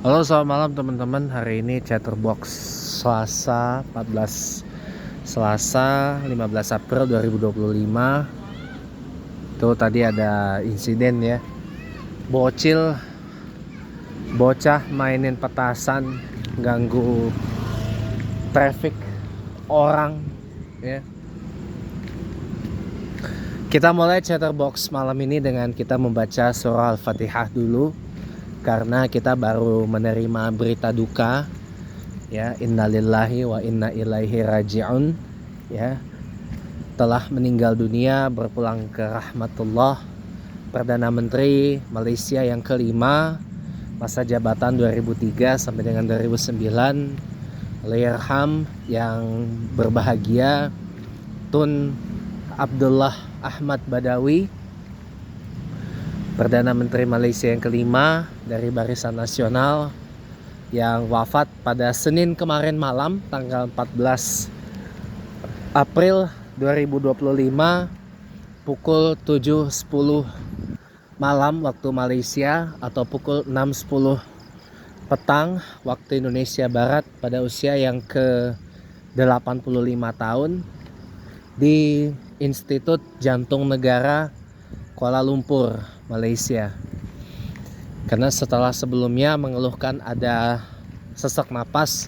Halo, selamat malam teman-teman. Hari ini Chatterbox Selasa 15 April 2025. Tuh tadi ada insiden ya. Bocah mainin petasan, ganggu traffic orang ya. Kita mulai Chatterbox malam ini dengan kita membaca surah Al-Fatihah dulu, karena kita baru menerima berita duka ya, innalillahi wa inna ilaihi raji'un ya, telah meninggal dunia, berpulang ke rahmatullah, Perdana Menteri Malaysia yang kelima, masa jabatan 2003 sampai dengan 2009, Allahyarham, yang berbahagia Tun Abdullah Ahmad Badawi, Perdana Menteri Malaysia yang kelima dari Barisan Nasional, yang wafat pada Senin kemarin malam tanggal 14 April 2025 pukul 7.10 malam waktu Malaysia atau pukul 6.10 petang waktu Indonesia Barat, pada usia yang ke-85 tahun di Institut Jantung Negara Kuala Lumpur, Malaysia. Karena setelah sebelumnya mengeluhkan ada sesak napas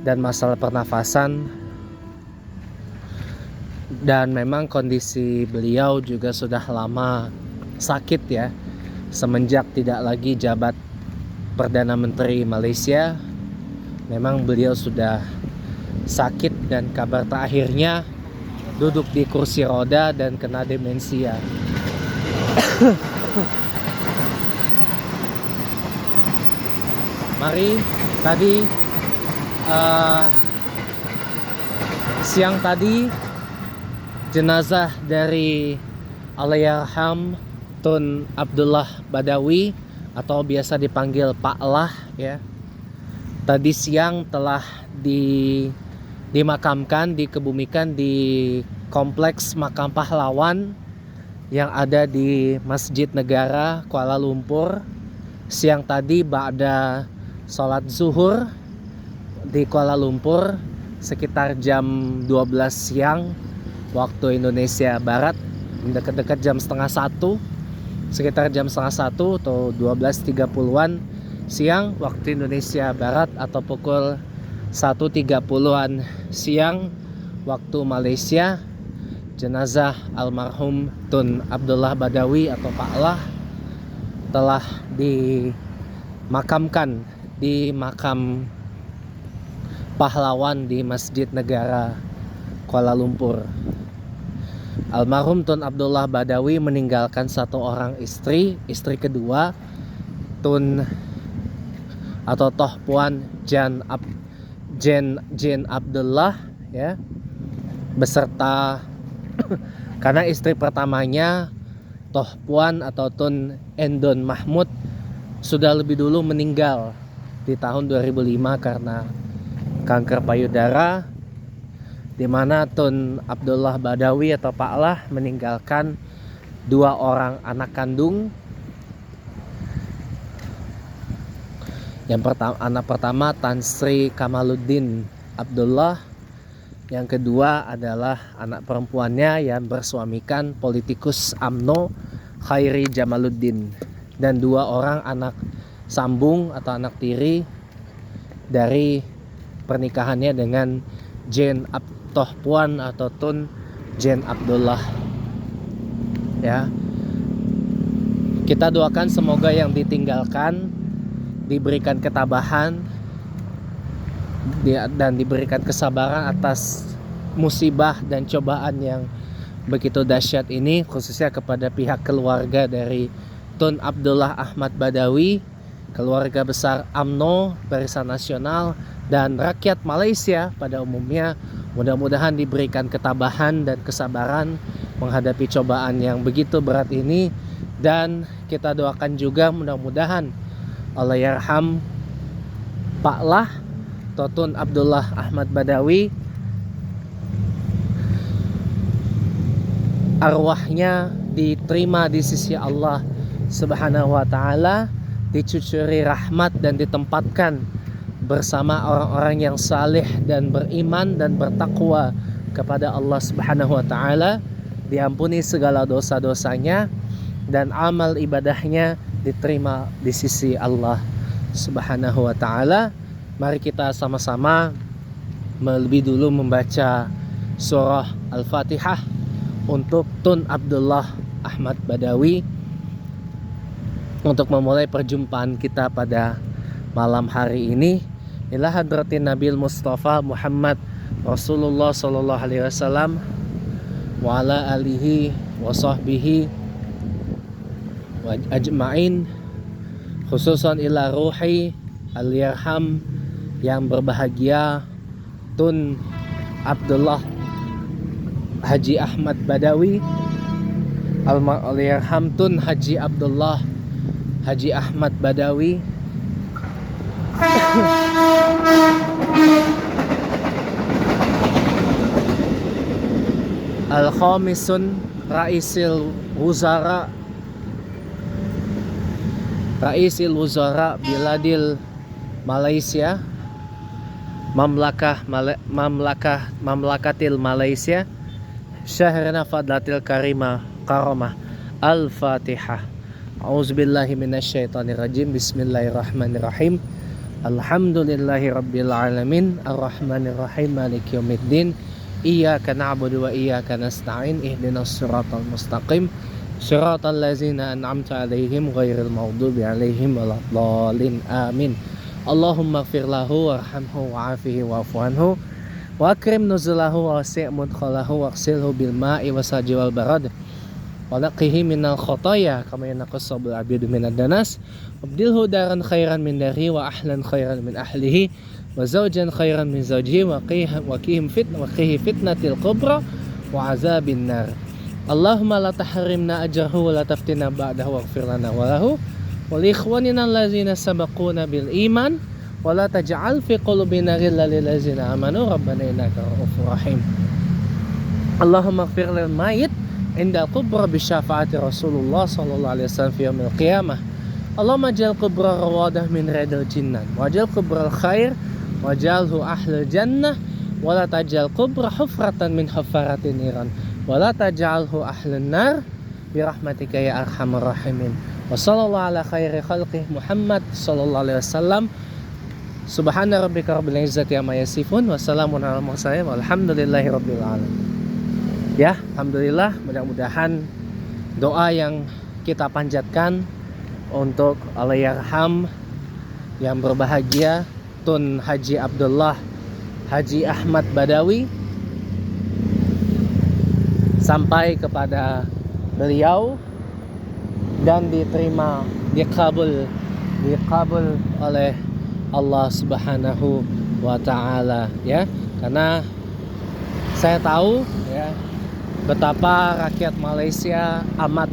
dan masalah pernafasan, dan memang kondisi beliau juga sudah lama sakit ya, semenjak tidak lagi jabat Perdana Menteri Malaysia. Memang beliau sudah sakit dan kabar terakhirnya duduk di kursi roda dan kena demensia. Mari tadi siang tadi jenazah dari Allahyarham Tun Abdullah Badawi atau biasa dipanggil Pak Lah ya, tadi siang telah dimakamkan, dikebumikan di Kompleks Makam Pahlawan yang ada di Masjid Negara Kuala Lumpur. Siang tadi ba'da sholat zuhur di Kuala Lumpur sekitar jam 12 siang waktu Indonesia Barat, dekat-dekat jam setengah satu, sekitar jam setengah satu atau 12.30-an siang waktu Indonesia Barat, atau pukul 1.30-an siang waktu Malaysia, jenazah almarhum Tun Abdullah Badawi atau Pak Lah telah dimakamkan di makam pahlawan di Masjid Negara Kuala Lumpur. Almarhum Tun Abdullah Badawi meninggalkan satu orang istri kedua Tun atau Toh Puan Jan Abdullah ya, beserta karena istri pertamanya Toh Puan atau Tun Endon Mahmud sudah lebih dulu meninggal di tahun 2005 karena kanker payudara, di mana Tun Abdullah Badawi atau Pak Lah meninggalkan dua orang anak kandung. Anak pertama Tan Sri Kamaluddin Abdullah, yang kedua adalah anak perempuannya yang bersuamikan politikus UMNO Khairi Jamaluddin, dan dua orang anak sambung atau anak tiri dari pernikahannya dengan Toh Puan atau Tun Jen Abdullah ya. Kita doakan semoga yang ditinggalkan diberikan ketabahan dan diberikan kesabaran atas musibah dan cobaan yang begitu dahsyat ini, khususnya kepada pihak keluarga dari Tun Abdullah Ahmad Badawi, keluarga besar UMNO, Barisan Nasional, dan rakyat Malaysia pada umumnya. Mudah-mudahan diberikan ketabahan dan kesabaran menghadapi cobaan yang begitu berat ini, dan kita doakan juga mudah-mudahan Allahyarham Pak Lah Tun Abdullah Ahmad Badawi arwahnya diterima di sisi Allah Subhanahu wa taala dicucuri rahmat dan ditempatkan bersama orang-orang yang saleh dan beriman dan bertakwa kepada Allah Subhanahu wa taala, diampuni segala dosa-dosanya dan amal ibadahnya diterima di sisi Allah Subhanahu wa taala. Mari kita sama-sama lebih dulu membaca surah Al-Fatihah untuk Tun Abdullah Ahmad Badawi untuk memulai perjumpaan kita pada malam hari ini. Ila hadratin Nabil Mustafa Muhammad Rasulullah sallallahu alaihi wasallam wa ala alihi wa sahbihi wa ajma'in, khususan ila ruhi al-yarham yang berbahagia Tun Abdullah Haji Ahmad Badawi, al-yarham Tun Haji Abdullah Haji Ahmad Badawi Al-Khamisun Raisil Wuzara Biladil Malaysia, Mamlakatil Malaysia, Syahrina Fadlatil Karamah. Al-Fatihah. A'udzubillahi minasyaitonirrajim. Bismillahirrahmanirrahim. Alhamdulillahi rabbil alamin, arrahmanirrahim, maliki yaumiddin. Iyyaka na'budu wa iyyaka nasta'in. Ihdinas siratal mustaqim, siratal ladzina an'amta 'alaihim ghairil maghdubi 'alaihim waladdallin. Amin. Allahumma ighfir lahu warhamhu wa'afihi wa'fu anhu wa akrim nuzulahu wa wasi' mudkhalahu waghsilhu bil ma'i wasajji wal barad wa naqihi minal khotoya kama yanqasul abidu minad danas, abdilhu daran khairan min dari wa ahlan khairan min ahlihi wa zawjan khairan min zawjihi wa qihi fitnatil kubra wa azabin nar. Allahumma la tahrimna ajrahu wa la taftina ba'dahu waghfir lana wa lahu wa li ikhwanina allazina sabaquna bil iman wa la taj'al fi qulubina ghillan lil ladzina amanu rabbana innaka ra'ufur rahim. Allahumma ighfir lil mayyit inda kubra bi syafaati Rasulullah sallallahu alaihi wasallam fi yaumil qiyamah. Allahumma ja'al kubra rawadah min radil jinnan wa ja'al kubra khair wa ja'alhu ahlul jannah wa la taj'al kubra hufratan min hufaratin niran wa la taj'alhu ahlun nar bi rahmatika ya arhamar rahimin. Wa sallallahu ala khairi khalqih Muhammad sallallahu alaihi wasallam. Subhana rabbika rabbil izzati amma yasifun wa salamun alal mursalin walhamdulillahi rabbil alamin. Ya, alhamdulillah, mudah-mudahan doa yang kita panjatkan untuk Allahyarham yang berbahagia Tun Haji Abdullah Haji Ahmad Badawi sampai kepada beliau dan diterima, dikabul oleh Allah Subhanahu wa taala, ya. Karena saya tahu, ya, betapa rakyat Malaysia amat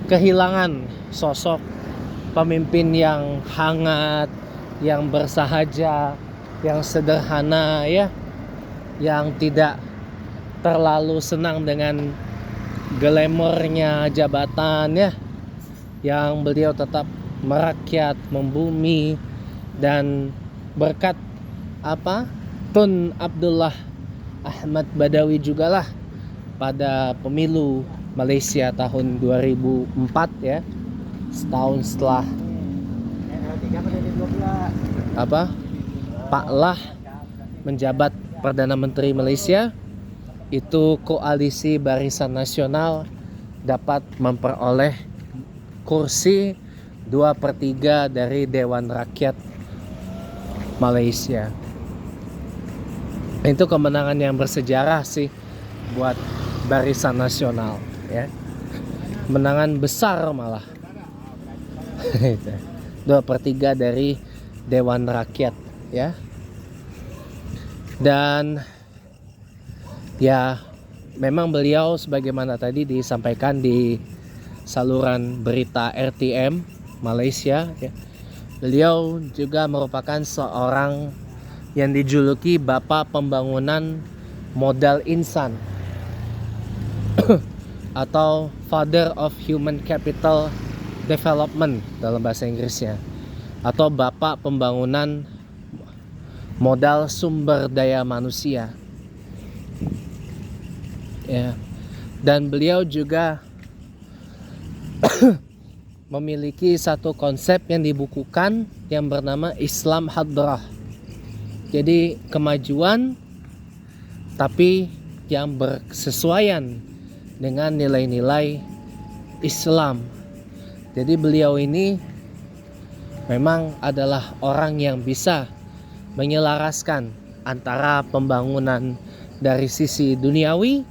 kehilangan sosok pemimpin yang hangat, yang bersahaja, yang sederhana, ya, yang tidak terlalu senang dengan glamornya jabatan, ya, yang beliau tetap merakyat, membumi, dan berkat Tun Abdullah Ahmad Badawi jugalah pada pemilu Malaysia tahun 2004, ya, setahun setelah Pak Lah menjabat Perdana Menteri Malaysia, itu koalisi Barisan Nasional dapat memperoleh kursi 2/3 dari Dewan Rakyat Malaysia. Itu kemenangan yang bersejarah sih buat Barisan Nasional, ya. Kemenangan besar malah. 2/3 dari Dewan Rakyat, ya. Dan ya, memang beliau sebagaimana tadi disampaikan di saluran berita RTM Malaysia, ya, beliau juga merupakan seorang yang dijuluki Bapak Pembangunan Modal Insan atau Father of Human Capital Development dalam bahasa Inggrisnya. atau bapak pembangunan modal sumber daya manusia. Ya. Dan beliau juga memiliki satu konsep yang dibukukan yang bernama Islam Hadrah. Jadi kemajuan tapi yang bersesuaian dengan nilai-nilai Islam. Jadi beliau ini memang adalah orang yang bisa menyelaraskan antara pembangunan dari sisi duniawi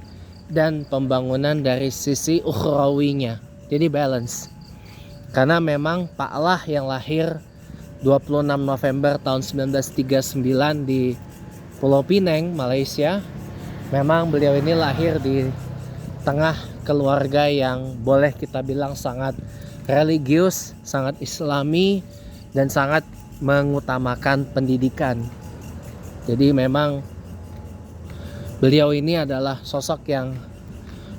dan pembangunan dari sisi ukhrawinya. Jadi balance. Karena memang Pak Lah yang lahir 26 November tahun 1939 di Pulau Pinang, Malaysia. Memang beliau ini lahir di tengah keluarga yang boleh kita bilang sangat religius, sangat islami, dan sangat mengutamakan pendidikan. Jadi memang beliau ini adalah sosok yang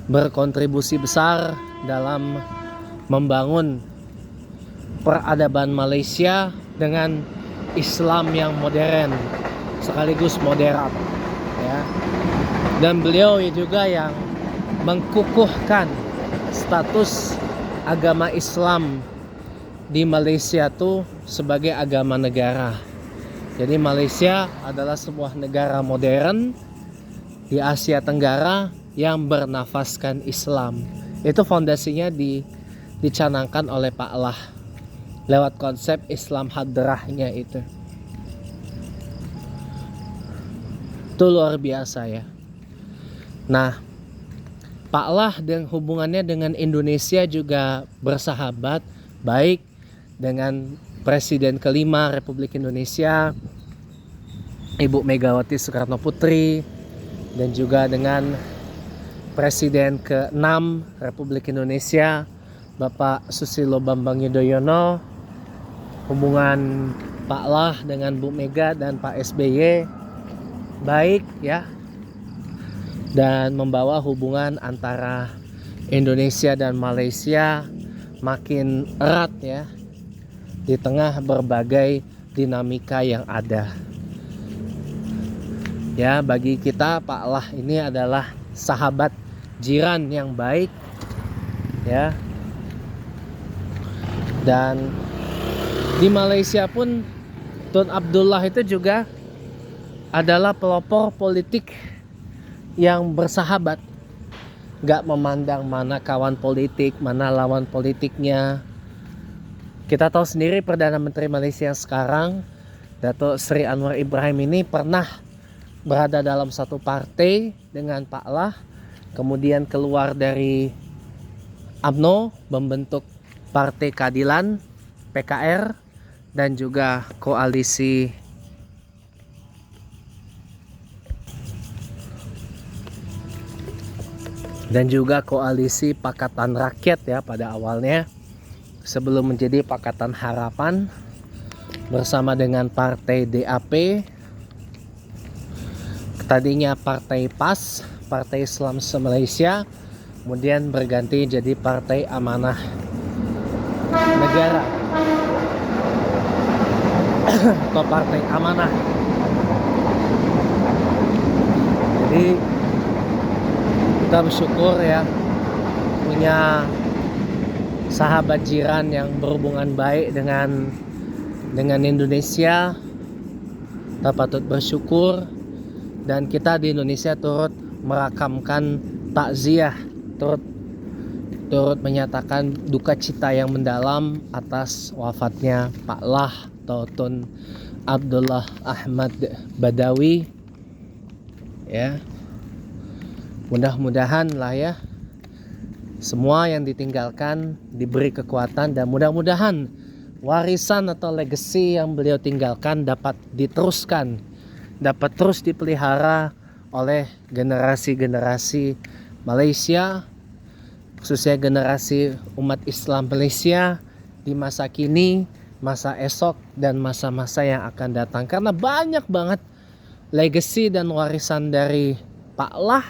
berkontribusi besar dalam membangun peradaban Malaysia dengan Islam yang modern sekaligus moderat, ya. Dan beliau juga yang mengkukuhkan status agama Islam di Malaysia itu sebagai agama negara. Jadi Malaysia adalah sebuah negara modern di Asia Tenggara yang bernafaskan Islam. Itu fondasinya dicanangkan oleh Pak Lah lewat konsep Islam Hadrahnya itu. Itu luar biasa ya. Nah, Pak Lah dan hubungannya dengan Indonesia juga bersahabat baik dengan Presiden kelima Republik Indonesia Ibu Megawati Soekarno Putri, dan juga dengan Presiden ke-6 Republik Indonesia Bapak Susilo Bambang Yudhoyono. Hubungan Pak Lah dengan Bu Mega dan Pak SBY baik ya, dan membawa hubungan antara Indonesia dan Malaysia makin erat ya, di tengah berbagai dinamika yang ada. Ya, bagi kita Pak Lah ini adalah sahabat jiran yang baik ya. Dan di Malaysia pun Tun Abdullah itu juga adalah pelopor politik yang bersahabat, gak memandang mana kawan politik, mana lawan politiknya. Kita tahu sendiri Perdana Menteri Malaysia yang sekarang, Datuk Seri Anwar Ibrahim ini pernah berada dalam satu partai dengan Pak Lah, kemudian keluar dari UMNO membentuk Partai Keadilan PKR, dan juga koalisi Pakatan Rakyat ya pada awalnya, sebelum menjadi Pakatan Harapan bersama dengan Partai DAP, tadinya Partai PAS, Partai Islam Se-Malaysia, kemudian berganti jadi Partai Amanah Negara atau Partai Amanah. Jadi kita bersyukur ya punya sahabat jiran yang berhubungan baik dengan Indonesia. Kita patut bersyukur, dan kita di Indonesia turut merakamkan takziah, turut menyatakan duka cita yang mendalam atas wafatnya Pak Lah atau Tun Abdullah Ahmad Badawi ya. Mudah-mudahan lah ya semua yang ditinggalkan diberi kekuatan, dan mudah-mudahan warisan atau legacy yang beliau tinggalkan dapat diteruskan, dapat terus dipelihara oleh generasi-generasi Malaysia, khususnya generasi umat Islam Malaysia di masa kini, masa esok, dan masa-masa yang akan datang. Karena banyak banget legacy dan warisan dari Pak Lah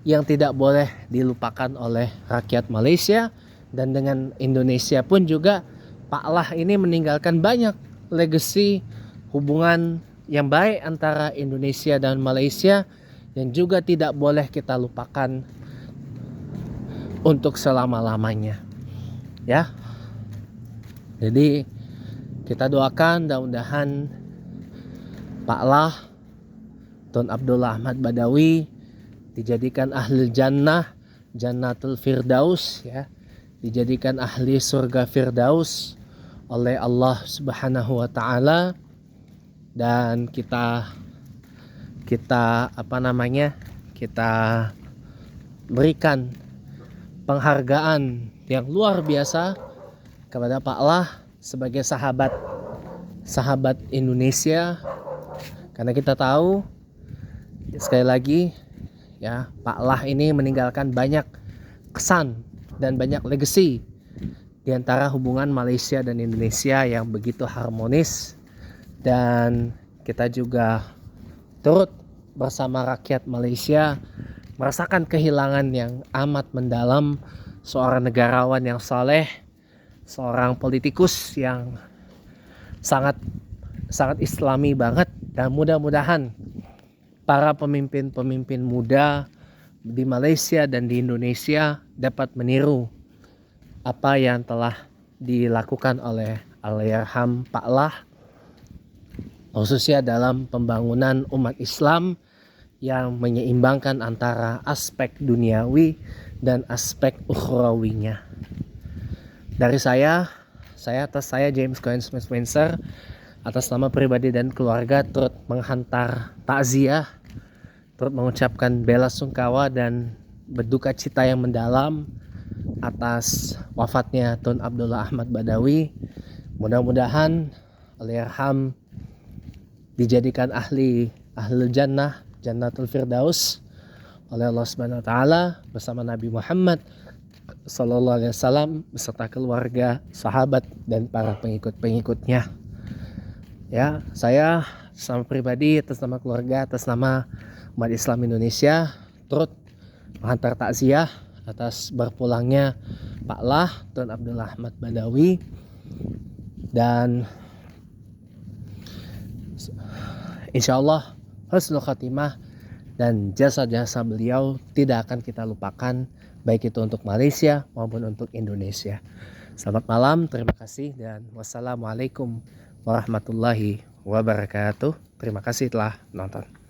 yang tidak boleh dilupakan oleh rakyat Malaysia, dan dengan Indonesia pun juga Pak Lah ini meninggalkan banyak legacy hubungan yang baik antara Indonesia dan Malaysia yang juga tidak boleh kita lupakan untuk selama-lamanya. Ya. Jadi kita doakan mudah-mudahan Pak Lah, Tun Abdullah Ahmad Badawi dijadikan ahli jannah, Jannatul Firdaus, ya, dijadikan ahli surga Firdaus oleh Allah Subhanahu wa taala, dan kita berikan penghargaan yang luar biasa kepada Pak Lah sebagai sahabat Indonesia, karena kita tahu sekali lagi ya, Pak Lah ini meninggalkan banyak kesan dan banyak legacy di antara hubungan Malaysia dan Indonesia yang begitu harmonis, dan kita juga turut bersama rakyat Malaysia merasakan kehilangan yang amat mendalam seorang negarawan yang saleh, seorang politikus yang sangat islami banget, dan mudah-mudahan para pemimpin muda di Malaysia dan di Indonesia dapat meniru apa yang telah dilakukan oleh Allahyarham Pak Lah, khususnya dalam pembangunan umat Islam yang menyeimbangkan antara aspek duniawi dan aspek ukhrawinya. Dari saya James Cohen Smith Windsor, atas nama pribadi dan keluarga turut menghantar takziah, turut mengucapkan bela sungkawa dan berduka cita yang mendalam atas wafatnya Tun Abdullah Ahmad Badawi. Mudah-mudahan Allahyarham dijadikan ahli jannah, Jannatul Firdaus oleh Allah Subhanahu wa taala bersama Nabi Muhammad sallallahu alaihi wasallam beserta keluarga, sahabat dan para pengikut-pengikutnya. Ya, saya sama pribadi, atas nama keluarga, atas nama umat Islam Indonesia turut menghantar takziah atas berpulangnya Pak Lah, Tun Abdullah Ahmad Badawi, dan insyaallah husnul khatimah dan jasa-jasa beliau tidak akan kita lupakan, baik itu untuk Malaysia maupun untuk Indonesia. Selamat malam, terima kasih, dan wassalamualaikum warahmatullahi wabarakatuh. Terima kasih telah nonton.